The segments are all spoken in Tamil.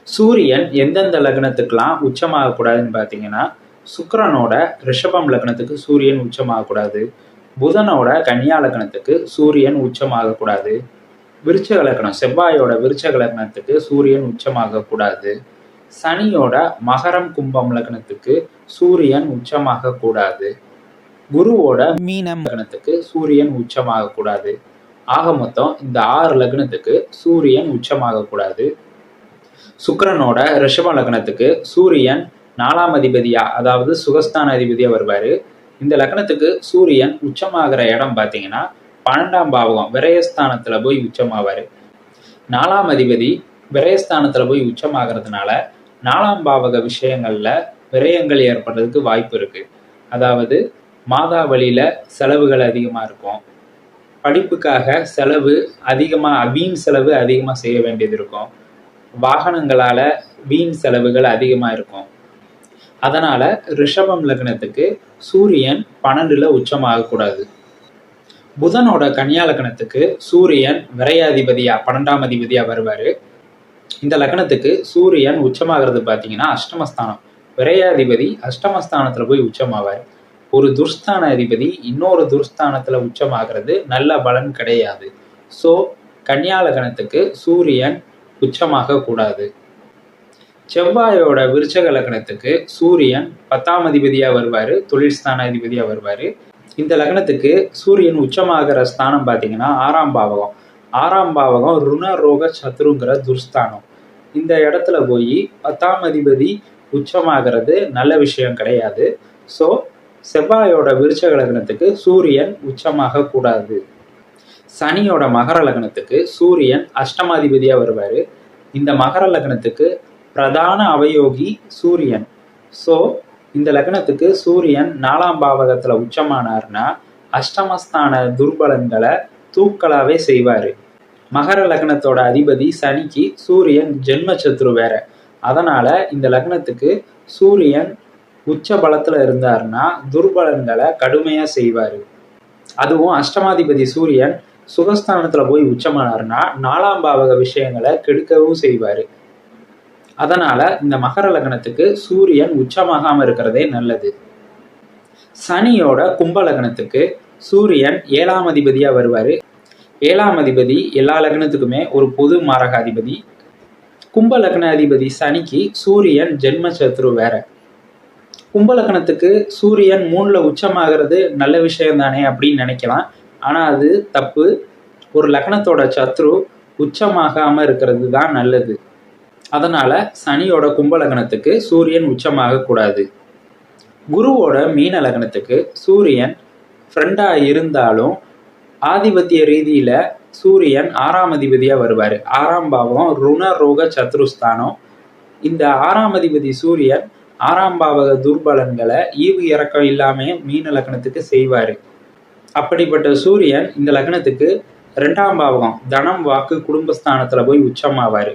சூரியன் எந்தெந்த லக்னத்துக்கெல்லாம் உச்சமாகக்கூடாதுன்னு பார்த்தீங்கன்னா, சுக்கிரனோட ரிஷபம் லக்னத்துக்கு சூரியன் உச்சமாகக்கூடாது. புதனோட கன்னியா லக்னத்துக்கு சூரியன் உச்சமாகக்கூடாது. விருச்சக லக்னம் செவ்வாயோட விருச்சக லக்னத்துக்கு சூரியன் உச்சமாகக்கூடாது. சனியோட மகரம் கும்பம் லக்னத்துக்கு சூரியன் உச்சமாகக்கூடாது. குருவோட மீனம் லக்னத்துக்கு சூரியன் உச்சமாகக்கூடாது. ஆக மொத்தம் இந்த 6 லக்னத்துக்கு சூரியன் உச்சமாகக்கூடாது. சுக்கிரனோட ரிஷப லக்னத்துக்கு சூரியன் 4ஆம் அதிபதியா, அதாவது சுகஸ்தான அதிபதியா வருவாரு. இந்த லக்னத்துக்கு சூரியன் உச்சமாகிற இடம் பார்த்தீங்கன்னா 12ஆம் பாவகம் விரயஸ்தானத்துல போய் உச்சமாவாரு. 4ஆம் அதிபதி விரயஸ்தானத்துல போய் உச்சமாகிறதுனால 4ஆம் பாவக விஷயங்கள்ல விரயங்கள் ஏற்படுறதுக்கு வாய்ப்பு இருக்கு. அதாவது மாதா வழியில செலவுகள் அதிகமா இருக்கும். படிப்புக்காக செலவு அதிகமா, வீண் செலவு அதிகமா செய்ய வேண்டியது இருக்கும். வாகனங்களால வீண் செலவுகள் அதிகமா இருக்கும். அதனால ரிஷபம் லக்னத்துக்கு சூரியன் 12ல உச்சமாகக்கூடாது. புதனோட கன்னியா லக்னத்துக்கு சூரியன் விரையாதிபதியா 12ஆம் அதிபதியா வருவாரு. இந்த லக்னத்துக்கு சூரியன் உச்சமாகிறது பார்த்தீங்கன்னா அஷ்டமஸ்தானம். விரையாதிபதி அஷ்டமஸ்தானத்துல போய் உச்சமாவார். ஒரு துர்ஸ்தான அதிபதி இன்னொரு துர்ஸ்தானத்துல உச்சமாகிறது நல்ல பலன் கிடையாது. ஸோ கன்னியா லக்னத்துக்கு சூரியன் உச்சமாக கூடாது. செவ்வாயோட விருச்சக லக்னத்துக்கு சூரியன் 10ஆம் அதிபதியா வருவாரு, தொழில்ஸ்தான அதிபதியா வருவாரு. இந்த லக்னத்துக்கு சூரியன் உச்சமாகிற ஸ்தானம் பார்த்தீங்கன்னா 6ஆம் பாவகம். 6ஆம் பாவகம் ருண ரோக சத்ருங்கிற துர்ஸ்தானம். இந்த இடத்துல போய் 10ஆம் அதிபதி உச்சமாகிறது நல்ல விஷயம் கிடையாது. ஸோ செவ்வாயோட விருச்சக லக்னத்துக்கு சூரியன் உச்சமாக கூடாது. சனியோட மகர லக்னத்துக்கு சூரியன் அஷ்டமாதிபதியா வருவாரு. இந்த மகர லக்னத்துக்கு பிரதான அவயோகி சூரியன். ஸோ இந்த லக்னத்துக்கு சூரியன் 4ஆம் பாவகத்துல உச்சமானார்னா அஷ்டமஸ்தான துர்பலன்களை தூக்கலாவே செய்வாரு. மகர லக்னத்தோட அதிபதி சனிக்கு சூரியன் ஜென்ம சத்ரு வேற. அதனால இந்த லக்னத்துக்கு சூரியன் உச்ச பலத்துல இருந்தாருன்னா துர்பலன்களை கடுமையா செய்வாரு. அதுவும் அஷ்டமாதிபதி சூரியன் சுகஸ்தானத்துல போய் உச்சமானாருன்னா 4ஆம் பாவக விஷயங்களை கெடுக்கவும் செய்வாரு. அதனால இந்த மகர லக்னத்துக்கு சூரியன் உச்சமாகாம இருக்கிறதே நல்லது. சனியோட கும்ப லக்னத்துக்கு சூரியன் 7ஆம் அதிபதியா வருவாரு. 7ஆம் அதிபதி எல்லா லக்னத்துக்குமே ஒரு பொது மாரக அதிபதி. கும்ப லக்ன அதிபதி சனிக்கு சூரியன் ஜென்ம சத்ரு வேற. கும்ப லக்னத்துக்கு சூரியன் 3ல உச்சமாகிறது நல்ல விஷயம் தானே அப்படின்னு நினைக்கலாம். ஆனா அது தப்பு. ஒரு லக்னத்தோட சத்ரு உச்சமாகாம இருக்கிறது தான் நல்லது. அதனால சனியோட கும்ப லக்னத்துக்கு சூரியன் உச்சமாக கூடாது. குருவோட மீன லக்னத்துக்கு சூரியன் ஃப்ரெண்டா இருந்தாலும் ஆதிபத்திய ரீதியில சூரியன் 6ஆம் அதிபதியா வருவாரு. 6ஆம் பாவம் ருண ரோக சத்ருஸ்தானம். இந்த 6ஆம் அதிபதி சூரியன் 6ஆம் பாவக துர்பலன்களை ஈவு இறக்கம் இல்லாம மீன லக்னத்துக்கு செய்வாரு. அப்படிப்பட்ட சூரியன் இந்த லக்னத்துக்கு 2ஆம் பாவகம் தனம் வாக்கு குடும்பஸ்தானத்துல போய் உச்சமாவாரு.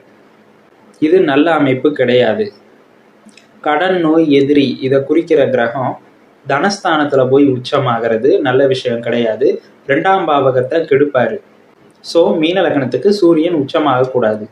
இது நல்ல அமைப்பு கிடையாது. கடன் நோய் எதிரி இதை குறிக்கிற கிரகம் தனஸ்தானத்துல போய் உச்சமாகிறது நல்ல விஷயம் கிடையாது. 2ஆம் பாவகத்தை கெடுப்பாரு. ஸோ மீன லக்னத்துக்கு சூரியன் உச்சமாக கூடாது.